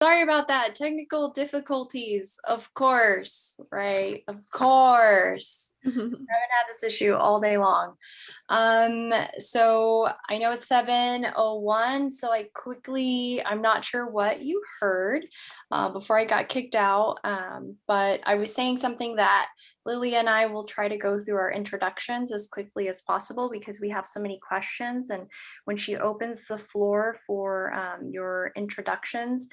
Sorry about that. Technical difficulties, of course, right? Of course. Haven't had this issue all day long. So I know it's 7:01, so I'm not sure what you heard before I got kicked out, but I was saying something that Lily and I will try to go through our introductions as quickly as possible because we have so many questions. And when she opens the floor for your introductions,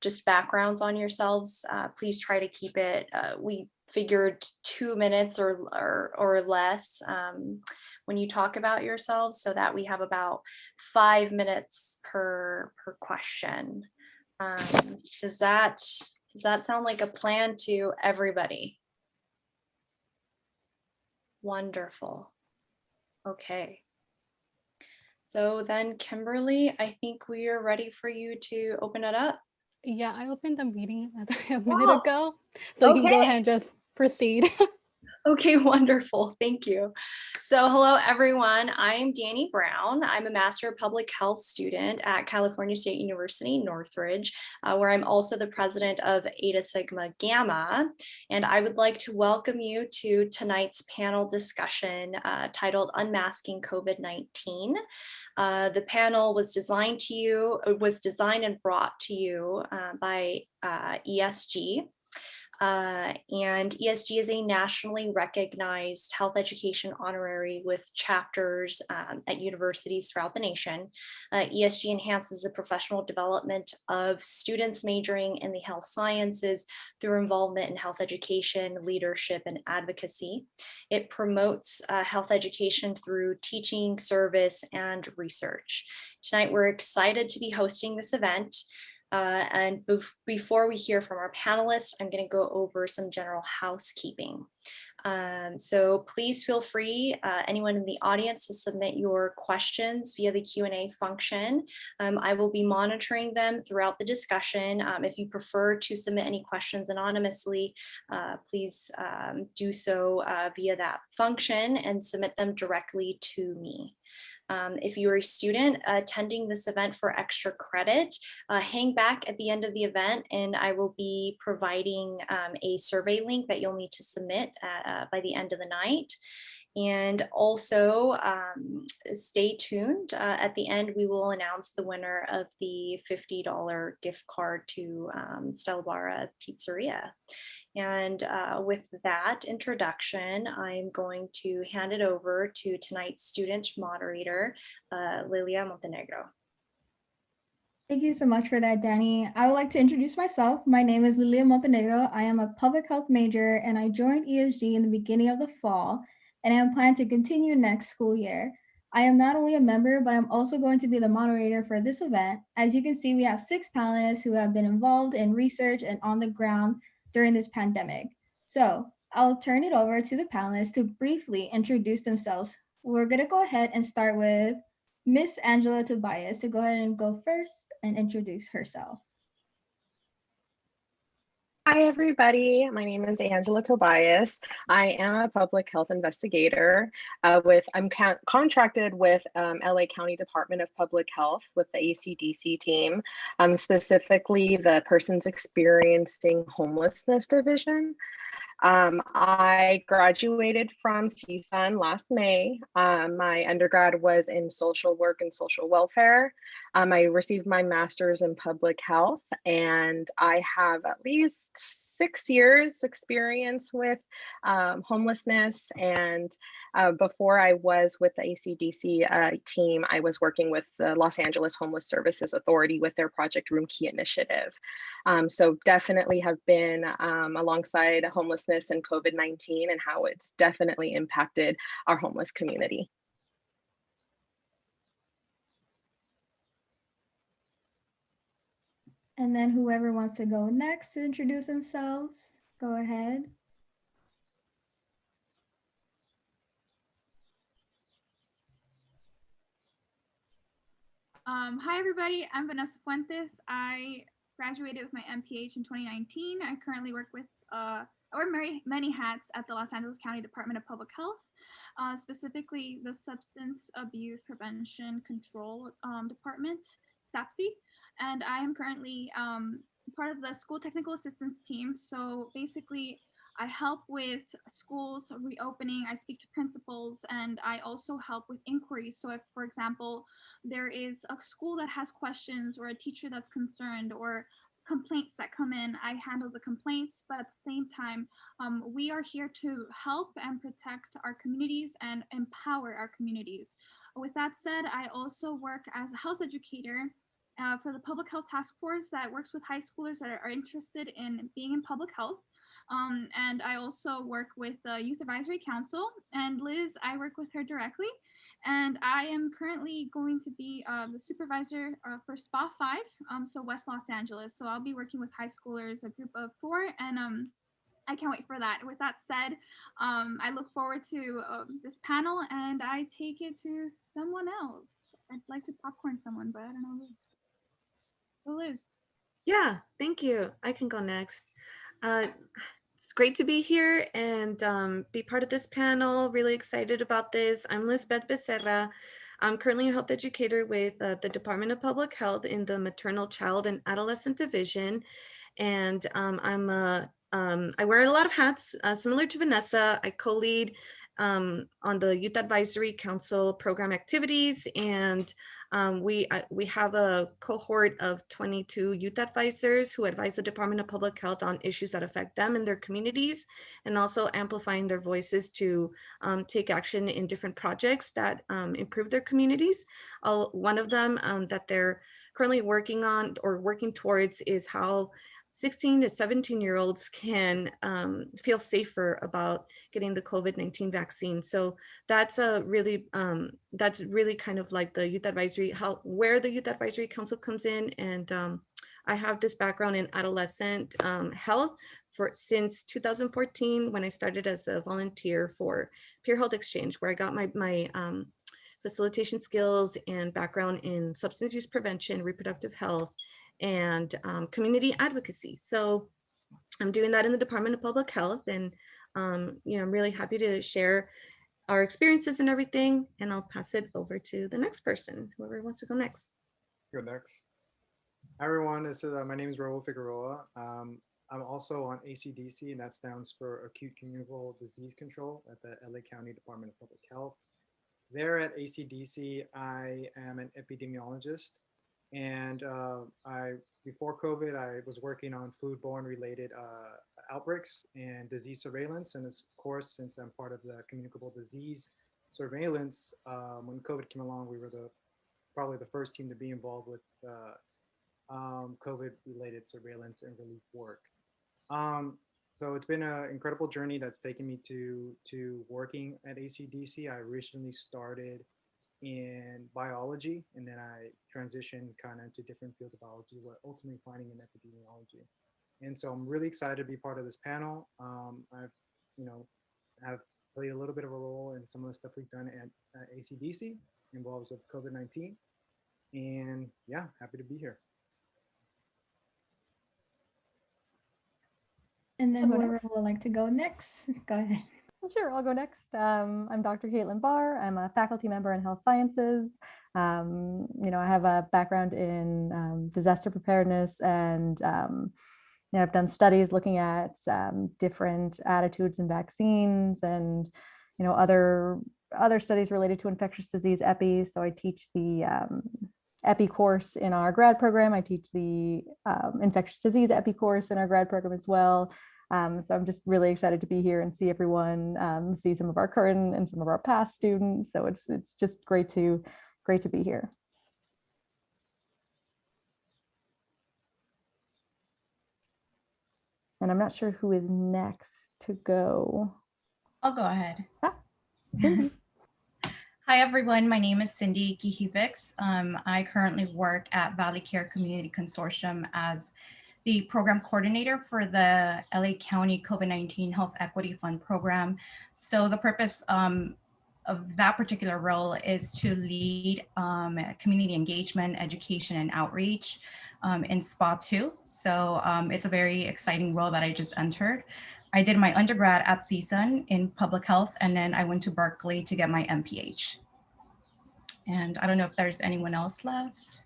just backgrounds on yourselves, please try to keep it. We figured 2 minutes or less when you talk about yourselves, so that we have about 5 minutes per question. Does that sound like a plan to everybody? Wonderful. Okay. So then, Kimberly, I think we are ready for you to open it up. Yeah, I opened the meeting a minute ago, so you can Okay. go ahead and just proceed. Okay, wonderful. Thank you. So hello, everyone. I'm Danny Brown. I'm a Master of Public Health student at California State University, Northridge, where I'm also the president of Eta Sigma Gamma. And I would like to welcome you to tonight's panel discussion titled Unmasking COVID-19. The panel was designed and brought to you by ESG. And ESG is a nationally recognized health education honorary with chapters at universities throughout the nation. ESG enhances the professional development of students majoring in the health sciences through involvement in health education, leadership, and advocacy. It promotes health education through teaching, service, and research. Tonight, we're excited to be hosting this event. Before we hear from our panelists, I'm going to go over some general housekeeping. So please feel free, anyone in the audience, to submit your questions via the Q&A function. I will be monitoring them throughout the discussion. If you prefer to submit any questions anonymously, please do so via that function and submit them directly to me. If you are a student attending this event for extra credit, hang back at the end of the event and I will be providing a survey link that you'll need to submit by the end of the night. And also stay tuned. At the end, we will announce the winner of the $50 gift card to Stella Barra Pizzeria. And with that introduction, I'm going to hand it over to tonight's student moderator, Lilia Montenegro. Thank you so much for that, Danny. I would like to introduce myself. My name is Lilia Montenegro. I am a public health major and I joined ESG in the beginning of the fall and I am planning to continue next school year. I am not only a member, but I'm also going to be the moderator for this event. As you can see, we have 6 panelists who have been involved in research and on the ground during this pandemic. So I'll turn it over to the panelists to briefly introduce themselves. We're going to go ahead and start with Miss Angela Tobias to go ahead and go first and introduce herself. Hi, everybody. My name is Angela Tobias. I am a public health investigator. I'm contracted with L.A. County Department of Public Health with the ACDC team, specifically the Persons Experiencing Homelessness Division. I graduated from CSUN last May. My undergrad was in social work and social welfare. I received my master's in public health, and I have at least 6 years experience with homelessness. And before I was with the ACDC team, I was working with the Los Angeles Homeless Services Authority with their Project Room Key initiative. So definitely have been alongside homelessness and COVID-19 and how it's definitely impacted our homeless community. And then whoever wants to go next to introduce themselves, go ahead. Hi, everybody. I'm Vanessa Fuentes. I graduated with my MPH in 2019. I currently work with, I wear many hats at the Los Angeles County Department of Public Health, specifically the Substance Abuse Prevention Control Department, SAPC. and I am currently part of the school technical assistance team. So basically, I help with schools reopening, I speak to principals, and I also help with inquiries. So if, for example, there is a school that has questions or a teacher that's concerned or complaints that come in, I handle the complaints, but at the same time, we are here to help and protect our communities and empower our communities. With that said, I also work as a health educator for the public health task force that works with high schoolers that are interested in being in public health. And I also work with the Youth Advisory Council, and Liz, I work with her directly. And I am currently going to be the supervisor for SPA 5, so West Los Angeles. So I'll be working with high schoolers, a group of 4, and I can't wait for that. With that said, I look forward to this panel, and I take it to someone else. I'd like to popcorn someone, but I don't know who. So Liz. Yeah, thank you. I can go next. It's great to be here and be part of this panel. Really excited about this. I'm Lisbeth Becerra. I'm currently a health educator with the Department of Public Health in the Maternal, Child, and Adolescent Division. And I wear a lot of hats, similar to Vanessa. I co-lead on the Youth Advisory Council program activities, and we have a cohort of 22 youth advisors who advise the Department of Public Health on issues that affect them and their communities, and also amplifying their voices to take action in different projects that improve their communities. One of them that they're currently working on or working towards is how 16 to 17-year-olds can feel safer about getting the COVID-19 vaccine. So that's really kind of like the youth advisory, where the Youth Advisory Council comes in. And I have this background in adolescent health since 2014, when I started as a volunteer for Peer Health Exchange, where I got my facilitation skills and background in substance use prevention, reproductive health, and community advocacy. So I'm doing that in the Department of Public Health, and I'm really happy to share our experiences and everything. And I'll pass it over to the next person, whoever wants to go next. Go next. Hi everyone, my name is Raul Figueroa. I'm also on ACDC, and that stands for Acute Communicable Disease Control at the LA County Department of Public Health. There at ACDC, I am an epidemiologist, and before COVID, I was working on foodborne related outbreaks and disease surveillance. And of course, since I'm part of the communicable disease surveillance, when COVID came along, we were probably the first team to be involved with COVID related surveillance and relief work. So it's been an incredible journey that's taken me to working at ACDC. I originally started in biology, and then I transitioned kind of into different fields of biology, but ultimately finding in epidemiology. And so I'm really excited to be part of this panel. I've played a little bit of a role in some of the stuff we've done at ACDC involves with COVID-19. And yeah, happy to be here. And then whoever would like to go next, go ahead. Sure, I'll go next. I'm Dr. Caitlin Barr. I'm a faculty member in health sciences. I have a background in disaster preparedness, and I've done studies looking at different attitudes in vaccines, and other studies related to infectious disease epi. So I teach the epi course in our grad program. I teach the infectious disease epi course in our grad program as well. So I'm just really excited to be here and see everyone, see some of our current and some of our past students. So it's just great to be here. And I'm not sure who is next to go. I'll go ahead. Cindy. Hi, everyone. My name is Cindy Gihivix. I currently work at Valley Care Community Consortium as the program coordinator for the LA County COVID-19 Health Equity Fund program. So the purpose of that particular role is to lead community engagement, education, and outreach in SPA 2. So it's a very exciting role that I just entered. I did my undergrad at CSUN in public health, and then I went to Berkeley to get my MPH. And I don't know if there's anyone else left.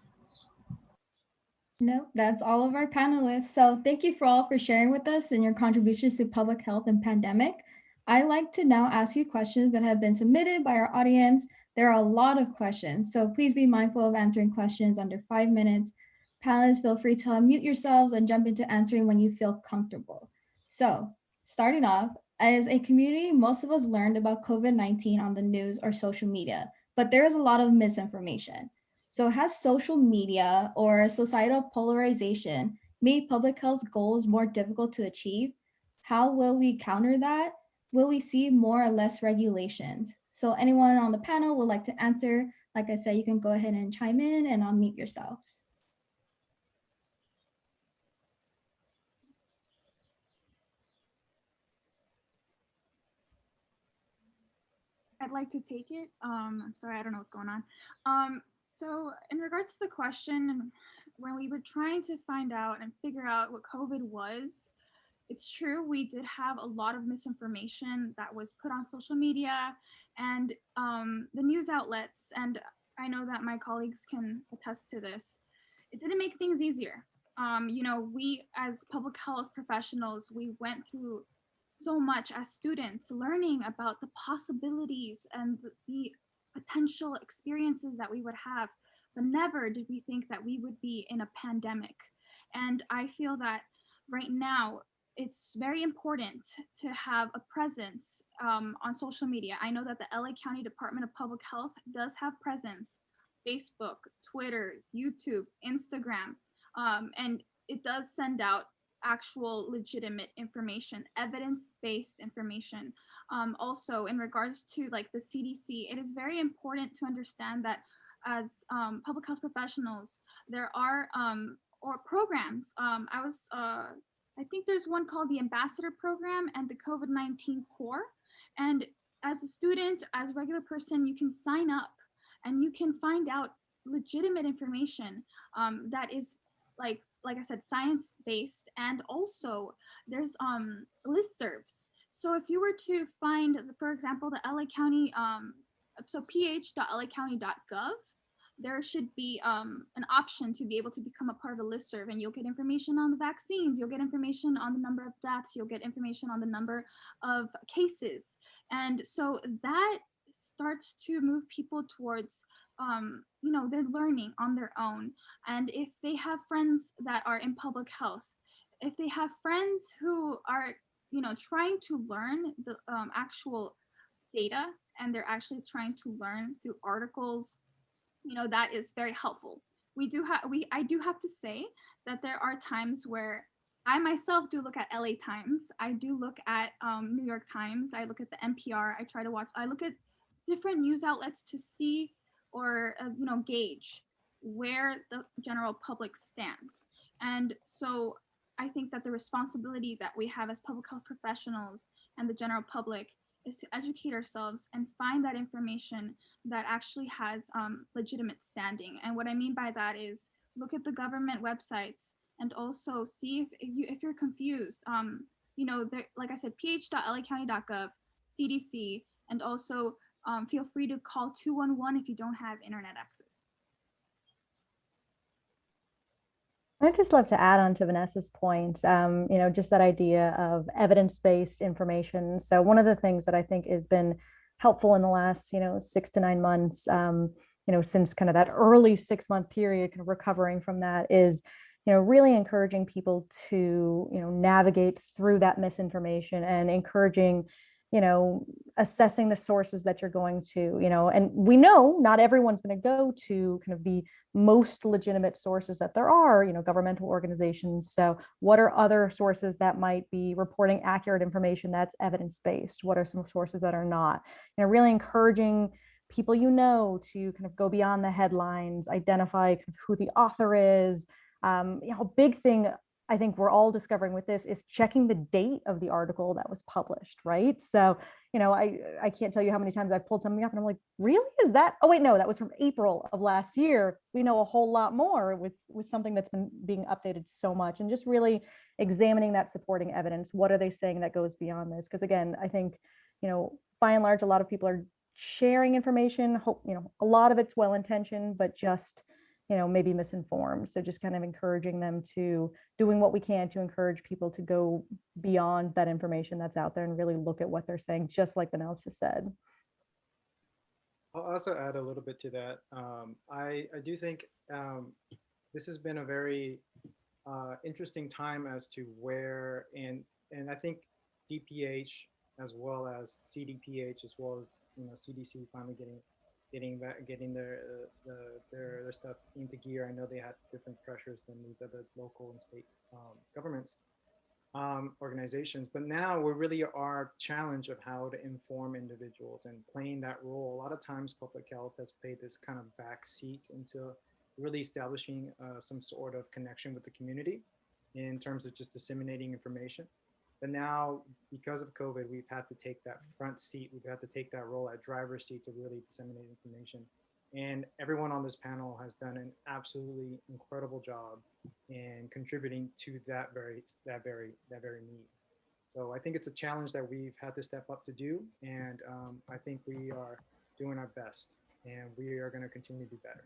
No, that's all of our panelists. So thank you for all for sharing with us and your contributions to public health and pandemic. I'd like to now ask you questions that have been submitted by our audience. There are a lot of questions, so please be mindful of answering questions under 5 minutes. Panelists, feel free to unmute yourselves and jump into answering when you feel comfortable. So starting off, as a community, most of us learned about COVID-19 on the news or social media, but there is a lot of misinformation. So has social media or societal polarization made public health goals more difficult to achieve? How will we counter that? Will we see more or less regulations? So anyone on the panel would like to answer, like I said, you can go ahead and chime in and unmute yourselves. I'd like to take it. I'm sorry, I don't know what's going on. So in regards to the question, when we were trying to find out and figure out what COVID was, it's true, we did have a lot of misinformation that was put on social media and the news outlets, and I know that my colleagues can attest to this. It didn't make things easier. We as public health professionals, we went through so much as students learning about the possibilities and the potential experiences that we would have, but never did we think that we would be in a pandemic. And I feel that right now it's very important to have a presence on social media. I know that the LA County Department of Public Health does have presence, Facebook, Twitter, YouTube, Instagram, and it does send out actual legitimate information, evidence-based information. Also, in regards to like the CDC, it is very important to understand that as public health professionals, there are or programs. I think there's one called the Ambassador Program and the COVID-19 Core. And as a student, as a regular person, you can sign up and you can find out legitimate information that is like I said, science-based, and also there's listservs. So if you were to find, for example, the LA County, so ph.lacounty.gov, there should be an option to be able to become a part of a listserv, and you'll get information on the vaccines, you'll get information on the number of deaths, you'll get information on the number of cases. And so that starts to move people towards, they're learning on their own. And if they have friends that are in public health, if they have friends who are, trying to learn the actual data, and they're actually trying to learn through articles, that is very helpful. I do have to say that there are times where I myself do look at LA Times. I do look at New York Times. I look at the NPR. I look at different news outlets to see or, gauge where the general public stands. And so I think that the responsibility that we have as public health professionals and the general public is to educate ourselves and find that information that actually has legitimate standing. And what I mean by that is look at the government websites and also see if you're confused. Like I said, ph.lacounty.gov, CDC, and also feel free to call 211 if you don't have internet access. I'd just love to add on to Vanessa's point, just that idea of evidence-based information. So one of the things that I think has been helpful in the last, 6 to 9 months, since kind of that early 6-month period, kind of recovering from that, is, really encouraging people to, navigate through that misinformation and encouraging, assessing the sources that you're going to, and we know not everyone's going to go to kind of the most legitimate sources that there are, governmental organizations. So what are other sources that might be reporting accurate information that's evidence-based? What are some sources that are not? Really encouraging people, to kind of go beyond the headlines, identify kind of who the author is. A big thing I think we're all discovering with this is checking the date of the article that was published, right? So, I can't tell you how many times I've pulled something up and I'm like, really? Is that? Oh, wait, no, that was from April of last year. We know a whole lot more with something that's been being updated so much, and just really examining that supporting evidence. What are they saying that goes beyond this? Because again, I think, by and large, a lot of people are sharing information. A lot of it's well-intentioned, but just maybe misinformed. So just kind of encouraging them to doing what we can to encourage people to go beyond that information that's out there and really look at what they're saying, just like Vanessa said. I'll also add a little bit to that. I do think this has been a very interesting time as to where, and I think DPH as well as CDPH as well as CDC finally getting their stuff into gear. I know they had different pressures than these other local and state governments organizations, but now we really are challenged of how to inform individuals and playing that role. A lot of times public health has played this kind of back seat into really establishing some sort of connection with the community in terms of just disseminating information. But now, because of COVID, we've had to take that front seat. We've had to take that role at driver's seat to really disseminate information. And everyone on this panel has done an absolutely incredible job in contributing to that very need. So I think it's a challenge that we've had to step up to do, and I think we are doing our best, and we are going to continue to do better.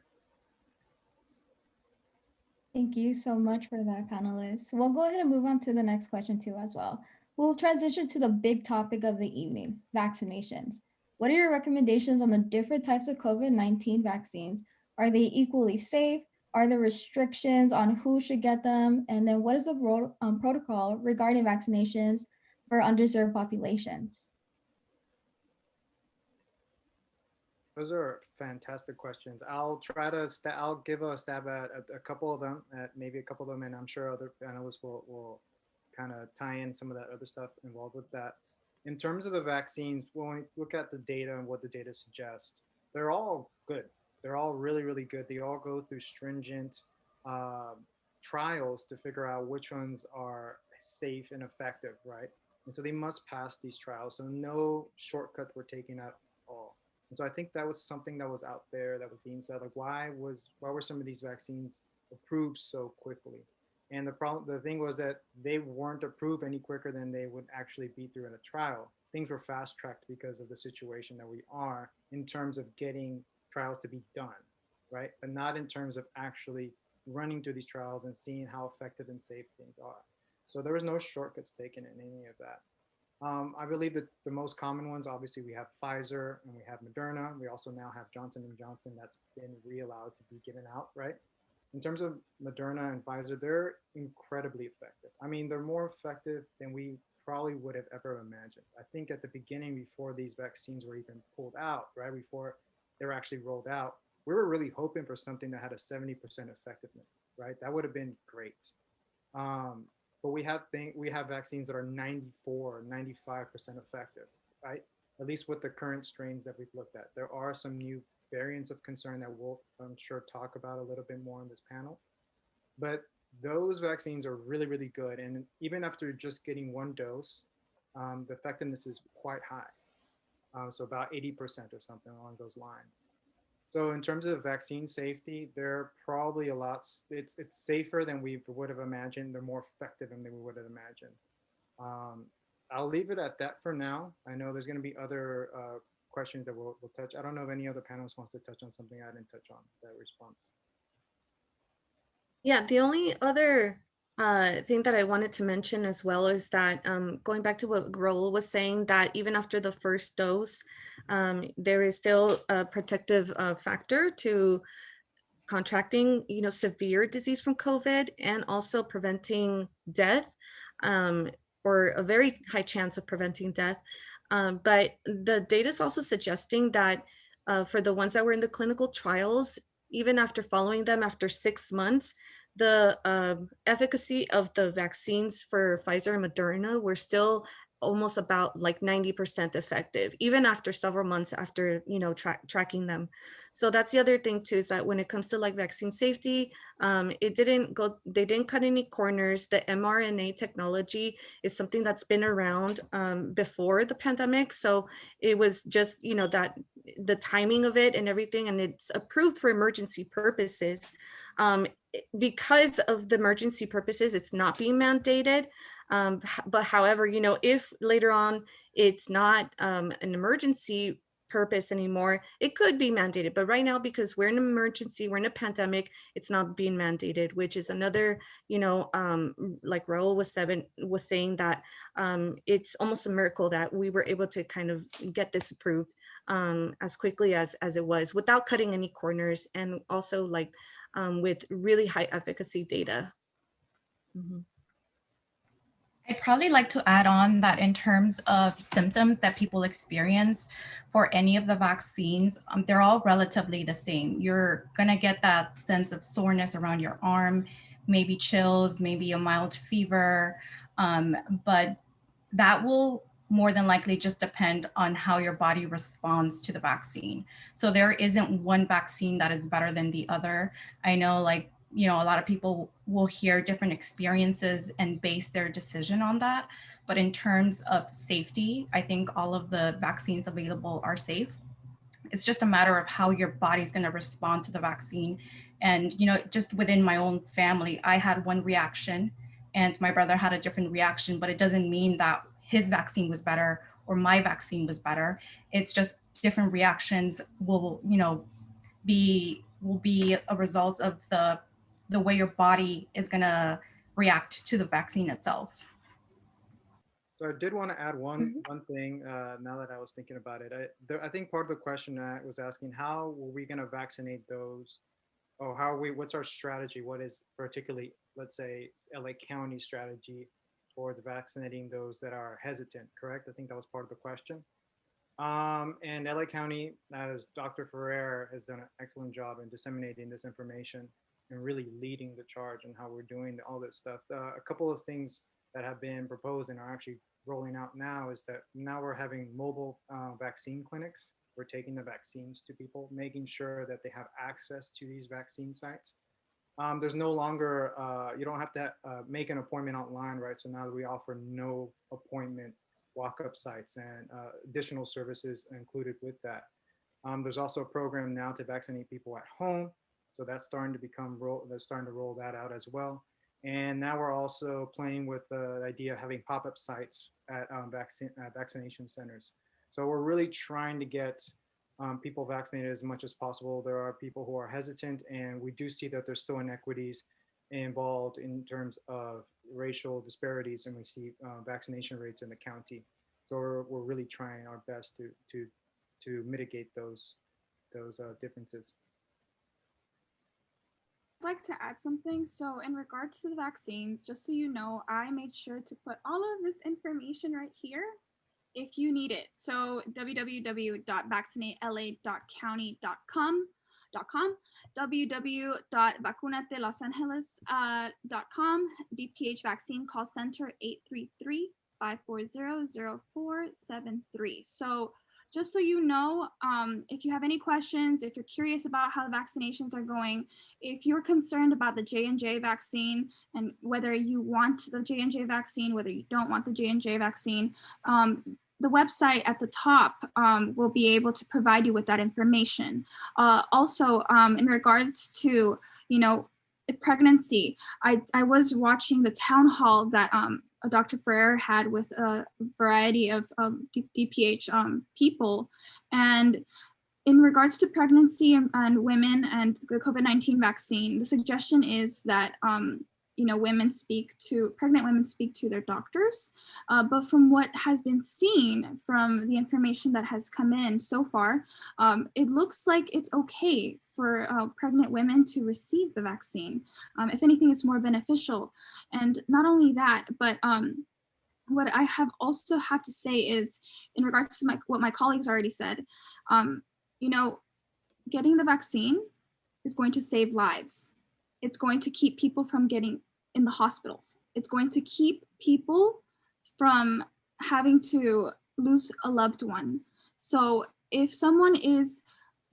Thank you so much for that, panelists. We'll go ahead and move on to the next question too as well. We'll transition to the big topic of the evening, vaccinations. What are your recommendations on the different types of COVID-19 vaccines? Are they equally safe? Are there restrictions on who should get them? And then what is the protocol regarding vaccinations for underserved populations? Those are fantastic questions. I'll try to, I'll give a stab at a couple of them, maybe a couple of them, and I'm sure other panelists will kind of tie in some of that other stuff involved with that. In terms of the vaccines, when we look at the data and what the data suggests, they're all good. They're all really, really good. They all go through stringent trials to figure out which ones are safe and effective, right? And so they must pass these trials. So no shortcuts were taken at all. And so I think that was something that was out there that was being said, like why were some of these vaccines approved so quickly? And the thing was that they weren't approved any quicker than they would actually be through in a trial. Things were fast tracked because of the situation that we are in terms of getting trials to be done, right? But not in terms of actually running through these trials and seeing how effective and safe things are. So there was no shortcuts taken in any of that. I believe that the most common ones, obviously, we have Pfizer and we have Moderna. We also now have Johnson & Johnson that's been re-allowed to be given out, right? In terms of Moderna and Pfizer, they're incredibly effective. I mean, they're more effective than we probably would have ever imagined. I think at the beginning, before these vaccines were even pulled out, right, before they were actually rolled out, we were really hoping for something that had a 70% effectiveness, right? That would have been great. But we have vaccines that are 94, 95% effective, right? At least with the current strains that we've looked at. There are some new variants of concern that we'll, I'm sure, talk about a little bit more on this panel. But those vaccines are really, really good. And even after just getting one dose, the effectiveness is quite high. So about 80% or something along those lines. So in terms of vaccine safety, they're probably a lot, it's safer than we would have imagined. They're more effective than we would have imagined. I'll leave it at that for now. I know there's going to be other questions that we'll touch. I don't know if any other panelists wants to touch on something I didn't touch on, that response. Yeah, the only other thing that I wanted to mention as well is that going back to what Raul was saying, that even after the first dose, there is still a protective factor to contracting, severe disease from COVID and also preventing death, or a very high chance of preventing death. But the data is also suggesting that for the ones that were in the clinical trials, even after following them after 6 months, the efficacy of the vaccines for Pfizer and Moderna were still almost about like 90% effective, even after several months after, tracking them. So that's the other thing too, is that when it comes to like vaccine safety, they didn't cut any corners. The mRNA technology is something that's been around before the pandemic. So it was just, that the timing of it and everything, and it's approved for emergency purposes. Because of the emergency purposes, it's not being mandated. But however, if later on it's not an emergency purpose anymore. It could be mandated, but right now, because we're in an emergency, we're in a pandemic, it's not being mandated, which is another, like Raul was saying that it's almost a miracle that we were able to kind of get this approved as quickly as it was, without cutting any corners, and also like with really high efficacy data. I'd probably like to add on that in terms of symptoms that people experience for any of the vaccines, they're all relatively the same. You're gonna get that sense of soreness around your arm, maybe chills, maybe a mild fever, but that will more than likely just depend on how your body responds to the vaccine. So there isn't one vaccine that is better than the other. I know, like, a lot of people will hear different experiences and base their decision on that. But in terms of safety, I think all of the vaccines available are safe. It's just a matter of how your body's going to respond to the vaccine. And, just within my own family, I had one reaction and my brother had a different reaction, but it doesn't mean that his vaccine was better or my vaccine was better. It's just different reactions will be a result of the way your body is going to react to the vaccine itself. So I did want to add one thing now that I was thinking about it. I think part of the question I was asking, how were we going to vaccinate those, or what's our strategy? What is particularly, let's say, LA County strategy towards vaccinating those that are hesitant, correct? I think that was part of the question. And LA County, as Dr. Ferrer has done an excellent job in disseminating this information and really leading the charge on how we're doing all this stuff. A couple of things that have been proposed and are actually rolling out now is that now we're having mobile vaccine clinics. We're taking the vaccines to people, making sure that they have access to these vaccine sites. There's no longer, you don't have to make an appointment online, right? So now we offer no appointment walk-up sites and additional services included with that. There's also a program now to vaccinate people at home. So that's starting to roll that out as well. And now we're also playing with the idea of having pop-up sites at vaccination centers. So we're really trying to get people vaccinated as much as possible. There are people who are hesitant, and we do see that there's still inequities involved in terms of racial disparities, and we see vaccination rates in the county. So we're really trying our best to mitigate those differences. I'd like to add something. So in regards to the vaccines, just so you know, I made sure to put all of this information right here if you need it. So www.vaccinatela.county.com, www.vacunatelosangeles.com, DPH Vaccine Call Center 833-540-0473. So just so you know, if you have any questions, if you're curious about how the vaccinations are going, if you're concerned about the J&J vaccine and whether you want the J&J vaccine, whether you don't want the J&J vaccine, the website at the top will be able to provide you with that information. Also, in regards to, pregnancy, I was watching the town hall that Dr. Ferrer had with a variety of DPH people. And in regards to pregnancy and women and the COVID-19 vaccine, the suggestion is that pregnant women speak to their doctors. But from what has been seen from the information that has come in so far, it looks like it's okay for pregnant women to receive the vaccine. If anything, it's more beneficial. And not only that, but what I also have to say is, in regards to what my colleagues already said, getting the vaccine is going to save lives. It's going to keep people from getting in the hospitals. It's going to keep people from having to lose a loved one. So if someone is,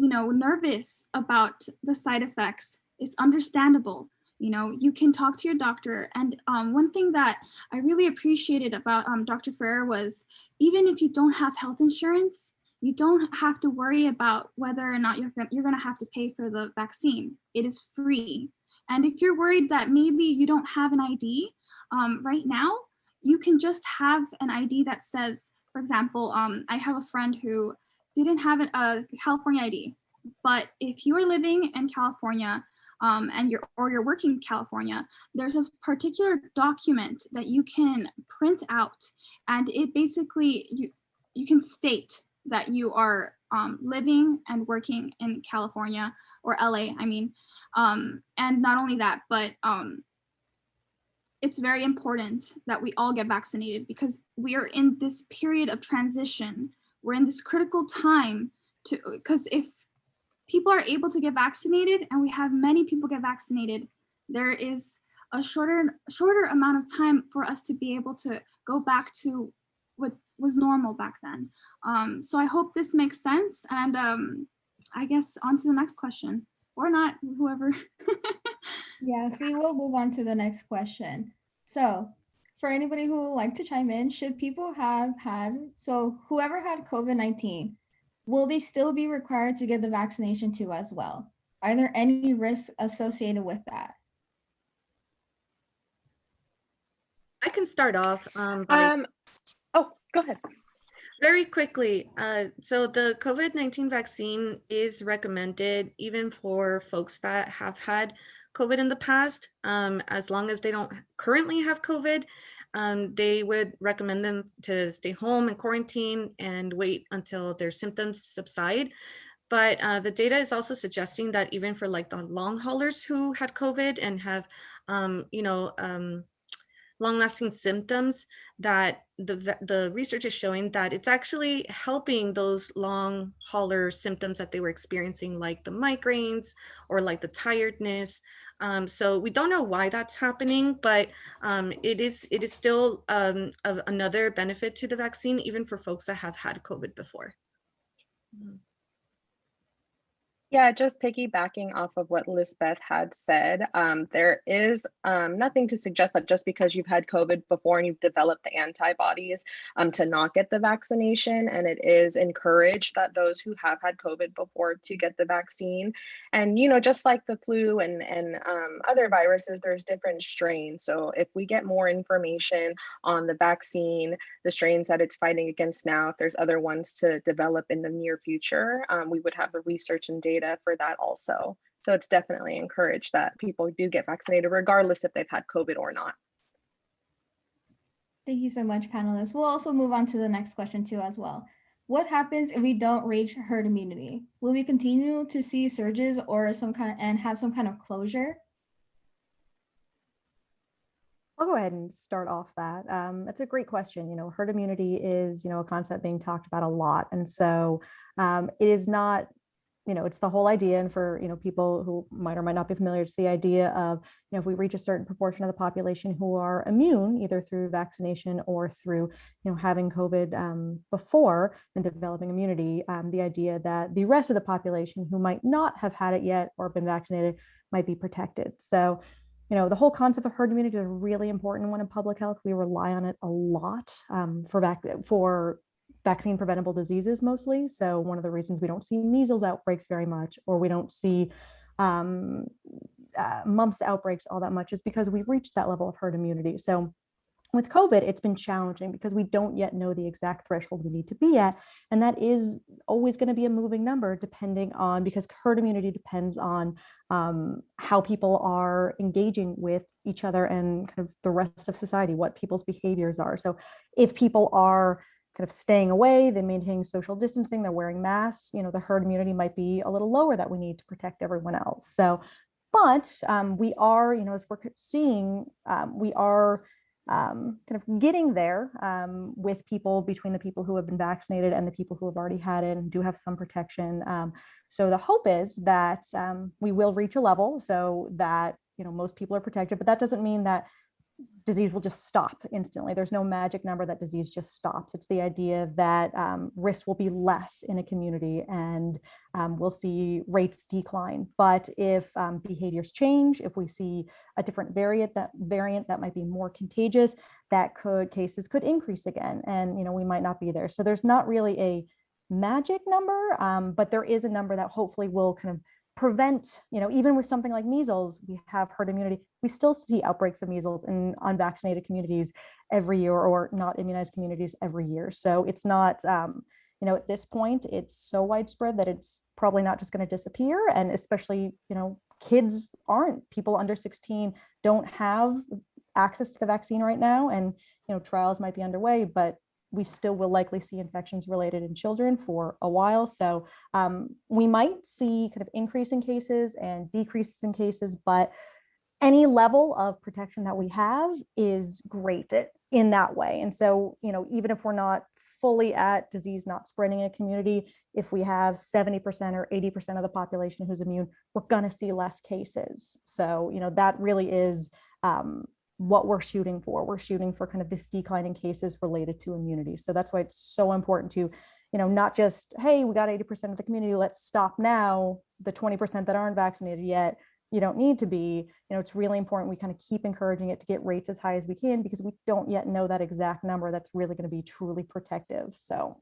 nervous about the side effects, it's understandable. You can talk to your doctor. And one thing that I really appreciated about Dr. Ferrer was, even if you don't have health insurance, you don't have to worry about whether or not you're going to have to pay for the vaccine. It is free. And if you're worried that maybe you don't have an ID right now, you can just have an ID that says, for example, I have a friend who didn't have a California ID, but if you are living in California and you're working in California, there's a particular document that you can print out, and it basically you can state that you are living and working in California or LA, I mean, and not only that, but it's very important that we all get vaccinated because we are in this period of transition. We're in this critical time because if people are able to get vaccinated and we have many people get vaccinated, there is a shorter amount of time for us to be able to go back to what was normal back then. So I hope this makes sense. And I guess on to the next question, or not, whoever. Yes, we will move on to the next question. So for anybody who would like to chime in, should people so whoever had COVID-19, will they still be required to get the vaccination too as well? Are there any risks associated with that? I can start off Oh, go ahead. very quickly. So the COVID-19 vaccine is recommended even for folks that have had COVID in the past. As long as they don't currently have COVID, they would recommend them to stay home and quarantine and wait until their symptoms subside. But the data is also suggesting that even for like the long haulers who had COVID and have, long-lasting symptoms, that the research is showing that it's actually helping those long hauler symptoms that they were experiencing, like the migraines or like the tiredness. So we don't know why that's happening, but it is still another benefit to the vaccine, even for folks that have had COVID before. Yeah, just piggybacking off of what Lisbeth had said, there is nothing to suggest that just because you've had COVID before and you've developed the antibodies to not get the vaccination. And it is encouraged that those who have had COVID before to get the vaccine. And, you know, just like the flu and other viruses, there's different strains. So if we get more information on the vaccine, the strains that it's fighting against now, if there's other ones to develop in the near future, we would have the research and data for that also. So it's definitely encouraged that people do get vaccinated regardless if they've had COVID or not. Thank you so much, panelists. We'll also move on to the next question too as well. What happens if we don't reach herd immunity? Will we continue to see surges or have some kind of closure? I'll go ahead and start off that. That's a great question. You know, herd immunity is, a concept being talked about a lot. And so it is not, it's the whole idea. And for, people who might or might not be familiar, it's the idea of, if we reach a certain proportion of the population who are immune, either through vaccination or through, having COVID before and developing immunity, the idea that the rest of the population who might not have had it yet or been vaccinated might be protected. So, the whole concept of herd immunity is a really important one in public health. We rely on it a lot for vaccine preventable diseases mostly. So one of the reasons we don't see measles outbreaks very much, or we don't see mumps outbreaks all that much, is because we've reached that level of herd immunity. So with COVID, it's been challenging because we don't yet know the exact threshold we need to be at. And that is always going to be a moving number because herd immunity depends on how people are engaging with each other and kind of the rest of society, what people's behaviors are. So if people are kind of staying away, they're maintaining social distancing, they're wearing masks, the herd immunity might be a little lower that we need to protect everyone else. So, but we are, as we're seeing, we are kind of getting there with people, between the people who have been vaccinated and the people who have already had it and do have some protection. So the hope is that we will reach a level so that, most people are protected, but that doesn't mean that disease will just stop instantly. There's no magic number that disease just stops. It's the idea that risk will be less in a community and we'll see rates decline. But if behaviors change, if we see a different variant that might be more contagious, cases could increase again, and we might not be there. So there's not really a magic number, but there is a number that hopefully will kind of prevent, even with something like measles, we have herd immunity. We still see outbreaks of measles in unvaccinated communities every year, or not immunized communities every year. So it's not, at this point, it's so widespread that it's probably not just going to disappear. And especially, kids people under 16 don't have access to the vaccine right now. And, trials might be underway, but we still will likely see infections related in children for a while. So we might see kind of increase in cases and decreases in cases, but any level of protection that we have is great in that way. And so, even if we're not fully at disease not spreading in a community, if we have 70% or 80% of the population who's immune, we're going to see less cases. So, that really is what we're shooting for. We're shooting for kind of this decline in cases related to immunity. So that's why it's so important to, not just, hey, we got 80% of the community, let's stop now. The 20% that aren't vaccinated yet, you don't need to be. It's really important we kind of keep encouraging it to get rates as high as we can, because we don't yet know that exact number that's really going to be truly protective. So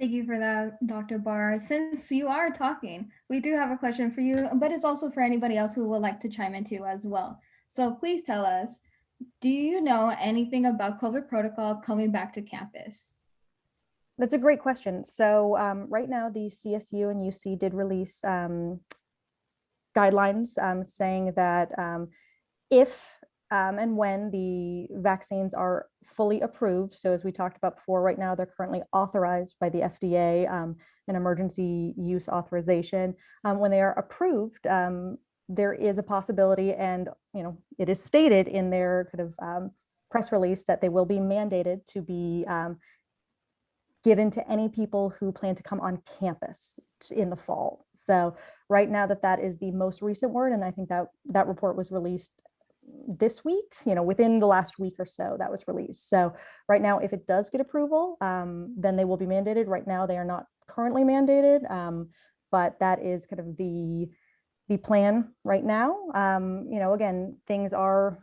Thank you for that, Dr. Barr. Since you are talking, we do have a question for you, but it's also for anybody else who would like to chime in too as well. So please tell us, do you know anything about COVID protocol coming back to campus? That's a great question. So right now, the CSU and UC did release guidelines saying that if and when the vaccines are fully approved, so as we talked about before, right now they're currently authorized by the FDA, an emergency use authorization. When they are approved, there is a possibility, and it is stated in their kind of press release that they will be mandated to be given to any people who plan to come on campus in the fall. So right now that is the most recent word, and I think that report was released this week, within the last week or so that was released. So right now, if it does get approval, then they will be mandated. Right now, they are not currently mandated, but that is kind of the plan right now. Again, things are,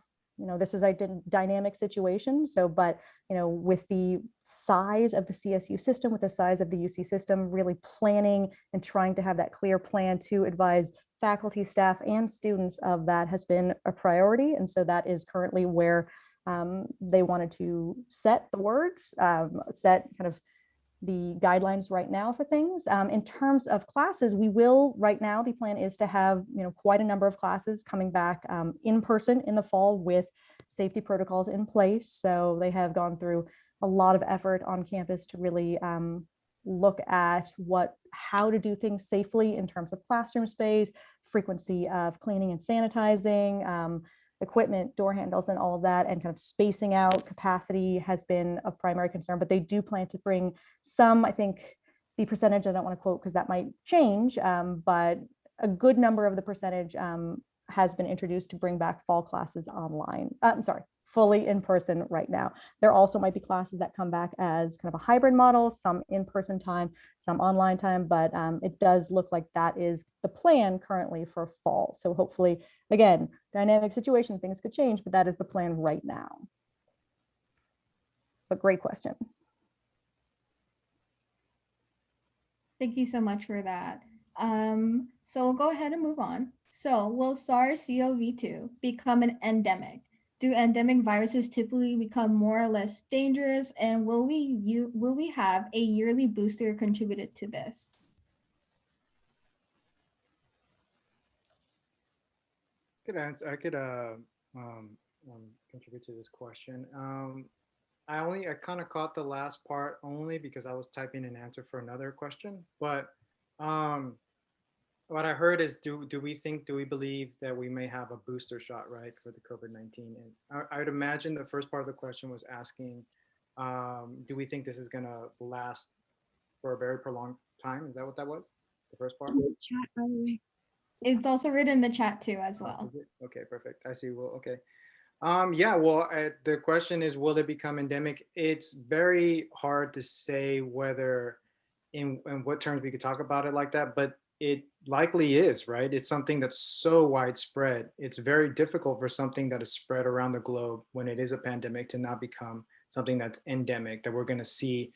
this is a dynamic situation. So, but, with the size of the CSU system, with the size of the UC system, really planning and trying to have that clear plan to advise faculty, staff, and students of that has been a priority. And so that is currently where they wanted to set the words, set kind of the guidelines right now for things. In terms of classes, we will, right now, the plan is to have, quite a number of classes coming back in person in the fall with safety protocols in place. So they have gone through a lot of effort on campus to really look at how to do things safely in terms of classroom space, frequency of cleaning and sanitizing, equipment, door handles, and all of that, and kind of spacing out capacity has been of primary concern. But they do plan to bring some, I think the percentage I don't want to quote because that might change, but a good number of the percentage has been introduced to bring back fall classes online. I'm sorry, fully in person right now. There also might be classes that come back as kind of a hybrid model, some in-person time, some online time, but it does look like that is the plan currently for fall. So hopefully, again, dynamic situation, things could change, but that is the plan right now. But great question. Thank you so much for that. So we'll go ahead and move on. So will SARS-CoV-2 become an endemic? Do endemic viruses typically become more or less dangerous? And will we have a yearly booster contributed to this? I could contribute to this question. I kind of caught the last part only because I was typing an answer for another question. But what I heard is, do we believe that we may have a booster shot, right, for the COVID-19? And I would imagine the first part of the question was asking, do we think this is going to last for a very prolonged time? Is that what that was? The first part? Chat, by the way. It's also written in the chat too as well. Okay, perfect. I see. Well, okay. Yeah, well, the question is, will it become endemic? It's very hard to say whether in what terms we could talk about it like that, but it likely is, right? It's something that's so widespread. It's very difficult for something that is spread around the globe when it is a pandemic to not become something that's endemic, that we're going to see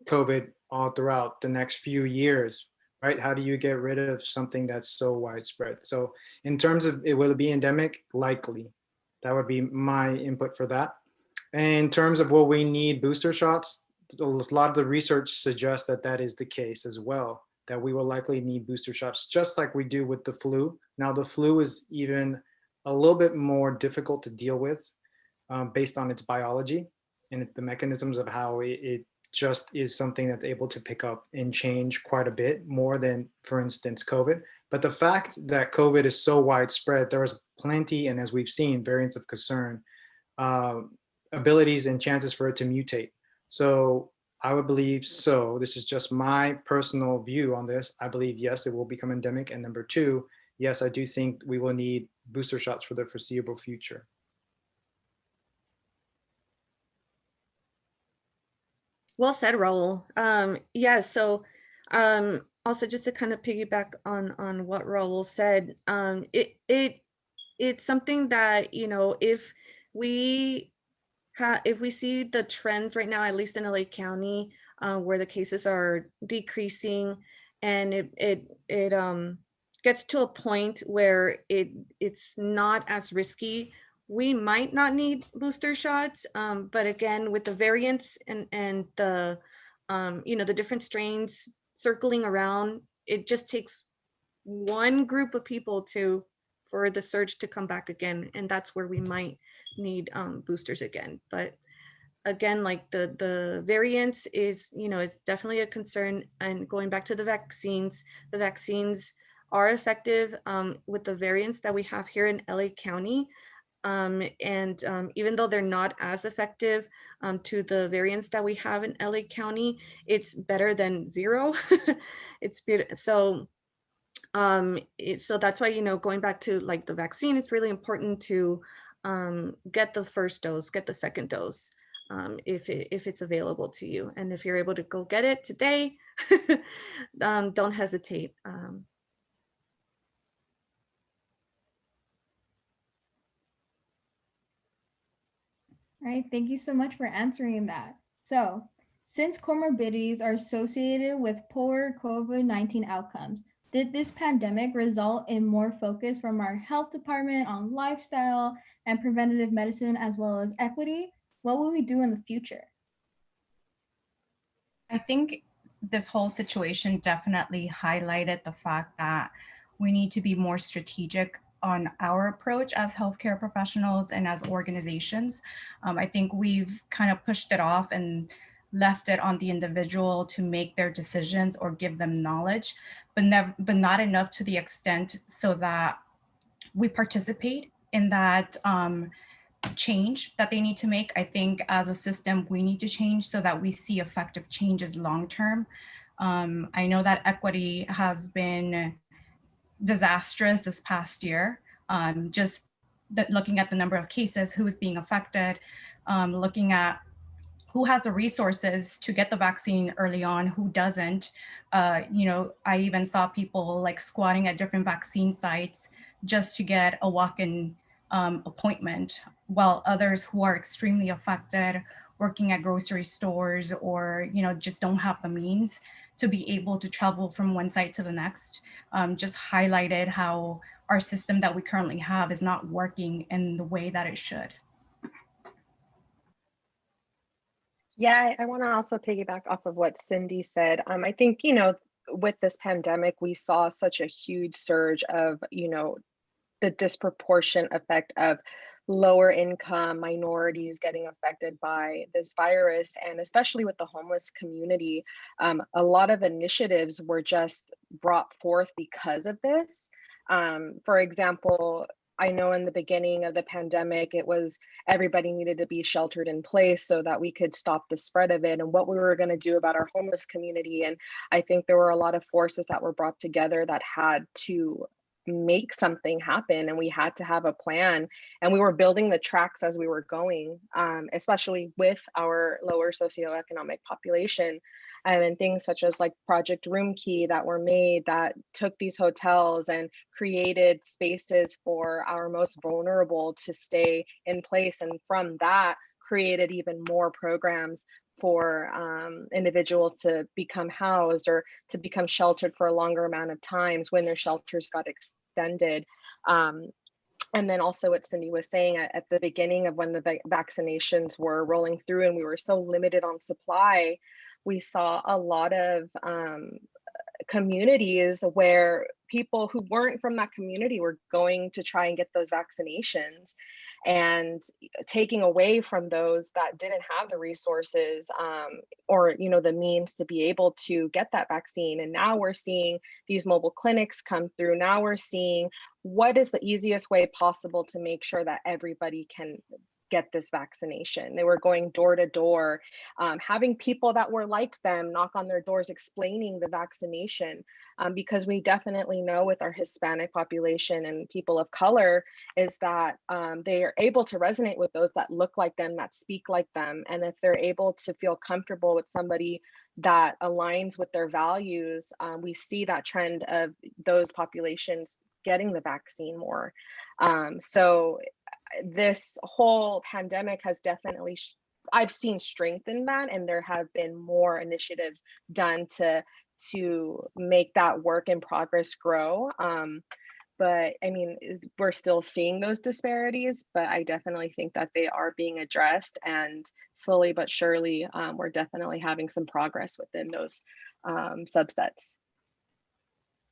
COVID all throughout the next few years, right? How do you get rid of something that's so widespread? So in terms of will it be endemic? Likely. That would be my input for that. In terms of what we need booster shots, a lot of the research suggests that that is the case as well, that we will likely need booster shots, just like we do with the flu. Now, the flu is even a little bit more difficult to deal with based on its biology and the mechanisms of how it just is something that's able to pick up and change quite a bit more than, for instance, COVID. But the fact that COVID is so widespread, there is plenty, and as we've seen, variants of concern, uh, abilities and chances for it to mutate. So I would believe so. This is just my personal view on this. I believe, yes, it will become endemic. And number two, yes, I do think we will need booster shots for the foreseeable future. Well said, Raul. Yeah, so also just to kind of piggyback on what Raul said, it's something that, you know, if we see the trends right now, at least in LA County, where the cases are decreasing, and it gets to a point where it's not as risky, we might not need booster shots. But again, with the variants and the you know, the different strains circling around, it just takes one group of people for the surge to come back again, and that's where we might need boosters again. But again, like the variants is, you know, it's definitely a concern. And going back to the vaccines are effective with the variants that we have here in LA County. And even though they're not as effective to the variants that we have in LA County, it's better than zero. It's beautiful. So so that's why, you know, going back to like the vaccine, it's really important to get the first dose, get the second dose, if it's available to you. And if you're able to go get it today, don't hesitate. All right, thank you so much for answering that. So, since comorbidities are associated with poor COVID-19 outcomes, did this pandemic result in more focus from our health department on lifestyle and preventative medicine as well as equity? What will we do in the future? I think this whole situation definitely highlighted the fact that we need to be more strategic on our approach as healthcare professionals and as organizations. I think we've kind of pushed it off and left it on the individual to make their decisions or give them knowledge, but not enough to the extent so that we participate in that change that they need to make. I think as a system, we need to change so that we see effective changes long term. I know that equity has been disastrous this past year. Just looking at the number of cases, who is being affected, looking at who has the resources to get the vaccine early on, who doesn't. You know, I even saw people like squatting at different vaccine sites just to get a walk-in appointment, while others who are extremely affected, working at grocery stores, or, you know, just don't have the means to be able to travel from one site to the next, just highlighted how our system that we currently have is not working in the way that it should. Yeah, I want to also piggyback off of what Cindy said. I think, you know, with this pandemic, we saw such a huge surge of, you know, the disproportionate effect of lower income minorities getting affected by this virus, and especially with the homeless community. A lot of initiatives were just brought forth because of this. For example, I know in the beginning of the pandemic, it was everybody needed to be sheltered in place so that we could stop the spread of it and what we were going to do about our homeless community. And I think there were a lot of forces that were brought together that had to make something happen, and we had to have a plan, and we were building the tracks as we were going, especially with our lower socioeconomic population. And things such as like Project Room Key that were made that took these hotels and created spaces for our most vulnerable to stay in place, and from that created even more programs for individuals to become housed or to become sheltered for a longer amount of times when their shelters got extended. And then also what Cindy was saying at the beginning of when the vaccinations were rolling through and we were so limited on supply, we saw a lot of communities where people who weren't from that community were going to try and get those vaccinations, and taking away from those that didn't have the resources or the means to be able to get that vaccine. And now we're seeing these mobile clinics come through. Now we're seeing what is the easiest way possible to make sure that everybody can get this vaccination. They were going door to door, having people that were like them knock on their doors explaining the vaccination, because we definitely know with our Hispanic population and people of color is that they are able to resonate with those that look like them, that speak like them. And if they're able to feel comfortable with somebody that aligns with their values, we see that trend of those populations getting the vaccine more. So this whole pandemic has definitely, I've seen strength in that, and there have been more initiatives done to make that work in progress grow. But I mean, we're still seeing those disparities, but I definitely think that they are being addressed, and slowly but surely, we're definitely having some progress within those subsets.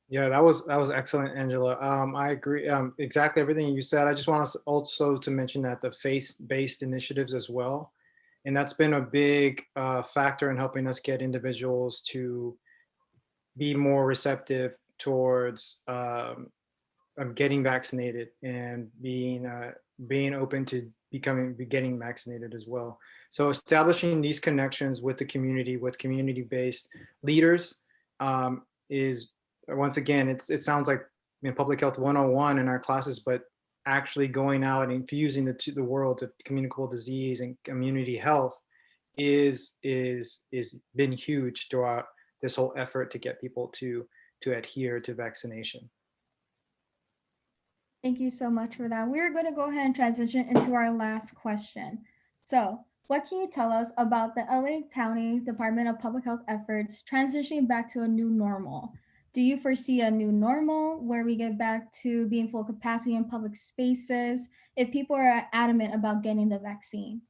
Yeah, that was excellent, Angela. I agree exactly everything you said. I just want us also to mention that the faith-based initiatives as well, and that's been a big factor in helping us get individuals to be more receptive towards getting vaccinated and being open to getting vaccinated as well. So establishing these connections with the community, with community-based leaders, is, once again, it sounds like public health 101 in our classes, but actually going out and infusing the world of communicable disease and community health is been huge throughout this whole effort to get people to adhere to vaccination. Thank you so much for that. We're going to go ahead and transition into our last question. So, what can you tell us about the LA County Department of Public Health efforts transitioning back to a new normal? Do you foresee a new normal where we get back to being full capacity in public spaces if people are adamant about getting the vaccine?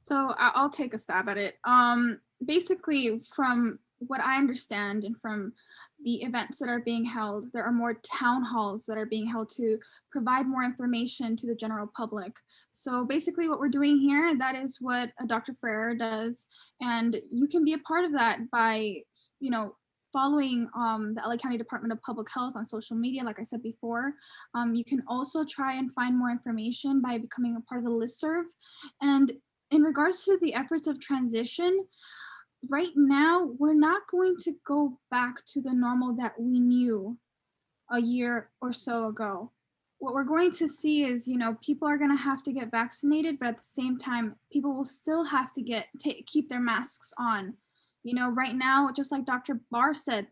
So I'll take a stab at it. Basically, from what I understand and from the events that are being held, there are more town halls that are being held to provide more information to the general public. So basically what we're doing here, that is what Dr. Ferrer does. And you can be a part of that by, following the LA County Department of Public Health on social media, like I said before. You can also try and find more information by becoming a part of the listserv. And in regards to the efforts of transition, right now, we're not going to go back to the normal that we knew a year or so ago. What we're going to see is, people are going to have to get vaccinated, but at the same time, people will still have to keep their masks on. Right now, just like Dr. Barr said,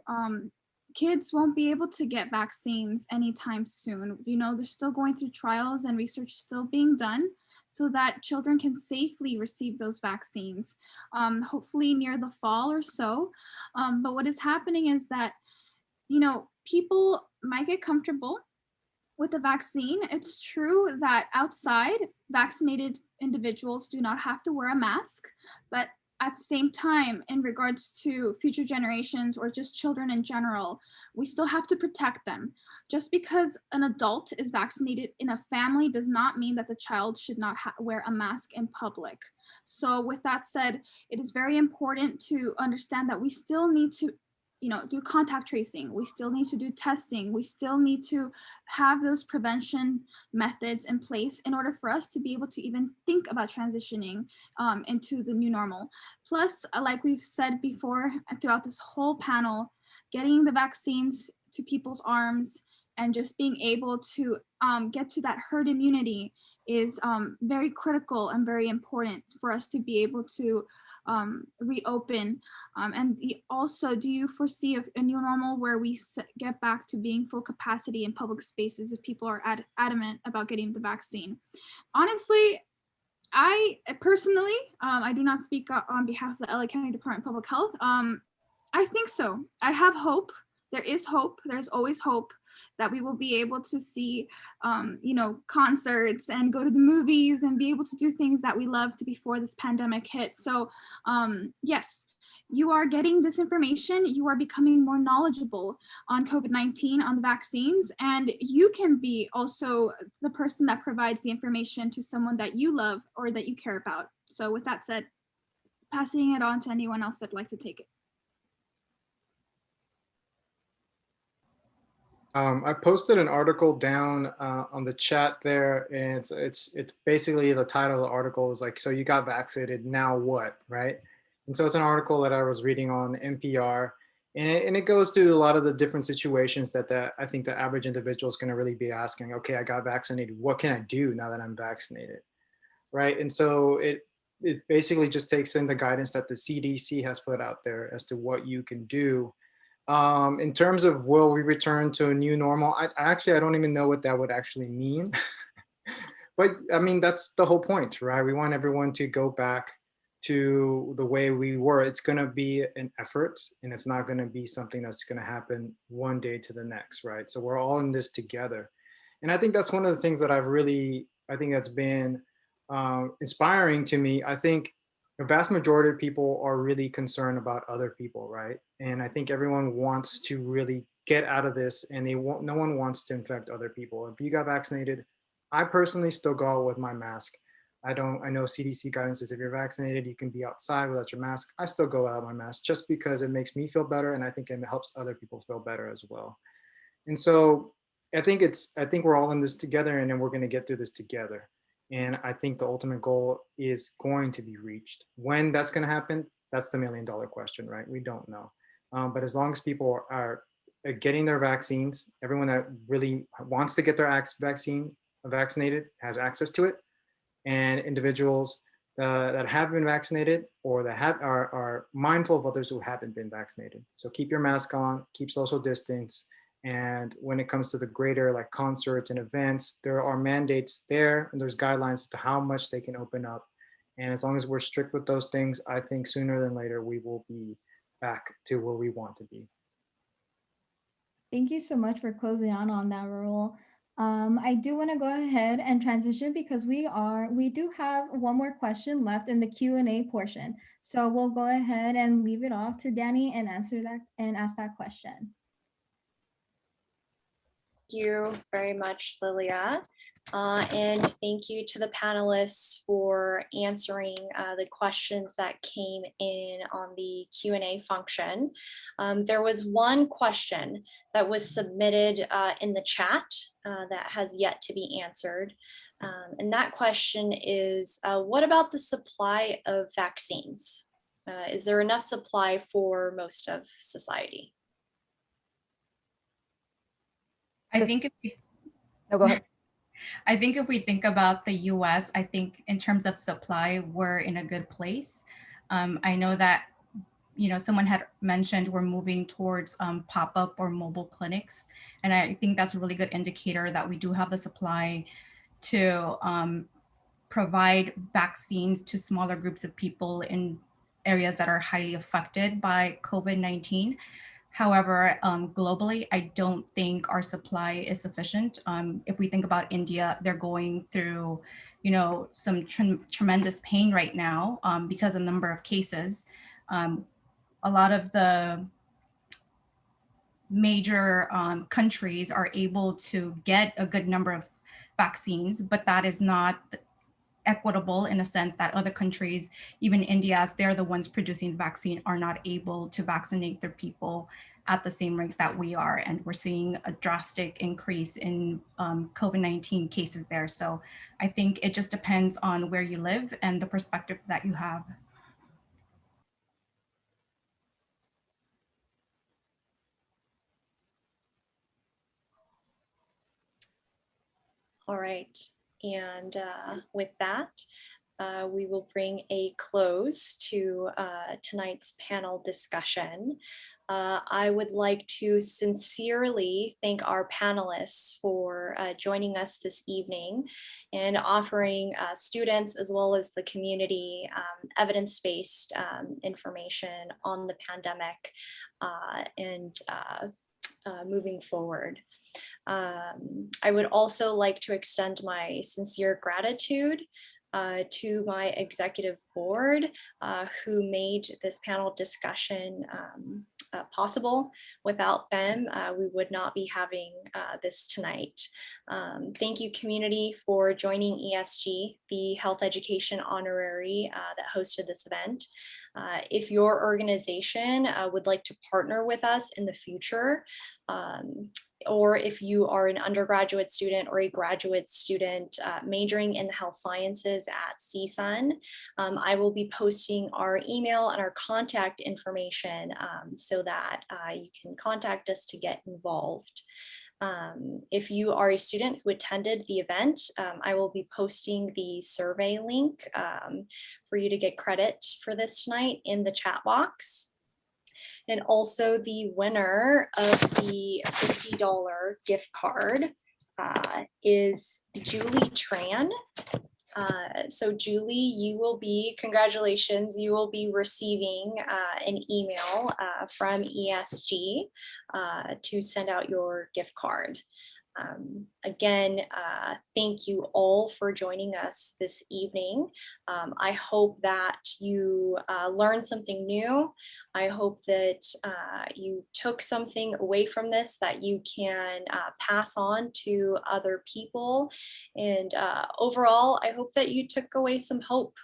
kids won't be able to get vaccines anytime soon. They're still going through trials and research still being done so that children can safely receive those vaccines, hopefully near the fall or so. But what is happening is that, people might get comfortable with the vaccine. It's true that outside, vaccinated individuals do not have to wear a mask, but at the same time, in regards to future generations or just children in general, we still have to protect them. Just because an adult is vaccinated in a family does not mean that the child should not wear a mask in public. So with that said, it is very important to understand that we still need to do contact tracing. We still need to do testing. We still need to have those prevention methods in place in order for us to be able to even think about transitioning into the new normal. Plus, like we've said before throughout this whole panel, getting the vaccines to people's arms and just being able to get to that herd immunity is very critical and very important for us to be able to reopen. And also, do you foresee a new normal where we get back to being full capacity in public spaces if people are adamant about getting the vaccine? Honestly, I personally, I do not speak on behalf of the LA County Department of Public Health. I think so. I have hope. There is hope. There's always hope that we will be able to see, concerts and go to the movies and be able to do things that we loved before this pandemic hit. So, yes, you are getting this information. You are becoming more knowledgeable on COVID-19, on the vaccines, and you can be also the person that provides the information to someone that you love or that you care about. So with that said, passing it on to anyone else that'd like to take it. I posted an article down on the chat there, and it's basically the title of the article is like, so you got vaccinated, now what, right? And so it's an article that I was reading on NPR, and it goes through a lot of the different situations that I think the average individual is going to really be asking. Okay, I got vaccinated. What can I do now that I'm vaccinated, right? And so it basically just takes in the guidance that the CDC has put out there as to what you can do. In terms of will we return to a new normal, I don't even know what that would actually mean. But I mean, that's the whole point, right? We want everyone to go back to the way we were. It's going to be an effort, and it's not going to be something that's going to happen one day to the next, right? So we're all in this together. And I think that's one of the things that I think that's been inspiring to me. I think the vast majority of people are really concerned about other people, right? And I think everyone wants to really get out of this, and no one wants to infect other people. If you got vaccinated, I personally still go out with my mask. I know CDC guidance says if you're vaccinated, you can be outside without your mask. I still go out with my mask just because it makes me feel better, and I think it helps other people feel better as well. And so I think we're all in this together, and then we're going to get through this together. And I think the ultimate goal is going to be reached. When that's going to happen, that's the $1 million question, right? We don't know. But as long as people are getting their vaccines, everyone that really wants to get their vaccine vaccinated has access to it, and individuals that have been vaccinated or that are mindful of others who haven't been vaccinated. So keep your mask on, keep social distance. And when it comes to the greater like concerts and events, there are mandates there, and there's guidelines to how much they can open up. And as long as we're strict with those things, I think sooner than later, we will be back to where we want to be. Thank you so much for closing on that, Raul. I do want to go ahead and transition because we do have one more question left in the Q&A portion. So we'll go ahead and leave it off to Danny and answer that and ask that question. Thank you very much, Lilia. And thank you to the panelists for answering the questions that came in on the Q&A function. There was one question that was submitted in the chat that has yet to be answered. And that question is, what about the supply of vaccines? Is there enough supply for most of society? I think No, go ahead. I think if we think about the US, I think in terms of supply, we're in a good place. I know that, someone had mentioned we're moving towards pop-up or mobile clinics. And I think that's a really good indicator that we do have the supply to provide vaccines to smaller groups of people in areas that are highly affected by COVID-19. However, globally, I don't think our supply is sufficient. If we think about India, they're going through, some tremendous pain right now because of the number of cases. A lot of the major countries are able to get a good number of vaccines, but that is not equitable in a sense that other countries, even India, as they're the ones producing the vaccine, are not able to vaccinate their people at the same rate that we are. And we're seeing a drastic increase in COVID-19 cases there. So I think it just depends on where you live and the perspective that you have. All right, and with that, we will bring a close to tonight's panel discussion. I would like to sincerely thank our panelists for joining us this evening and offering students as well as the community evidence-based information on the pandemic and moving forward. I would also like to extend my sincere gratitude to my executive board who made this panel discussion possible. Without them, we would not be having this tonight. Thank you, community, for joining ESG, the Health Education Honorary that hosted this event. If your organization would like to partner with us in the future, or if you are an undergraduate student or a graduate student majoring in the health sciences at CSUN, I will be posting our email and our contact information so that you can contact us to get involved. If you are a student who attended the event, I will be posting the survey link for you to get credit for this tonight in the chat box. And also the winner of the $50 gift card is Julie Tran. So Julie, you will be, congratulations, you will be receiving an email from ESG to send out your gift card. Again, thank you all for joining us this evening. I hope that you learned something new. I hope that you took something away from this that you can pass on to other people. And overall, I hope that you took away some hope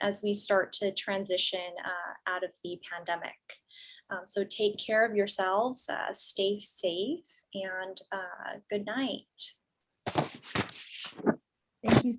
as we start to transition out of the pandemic. So take care of yourselves, stay safe, and good night. Thank you.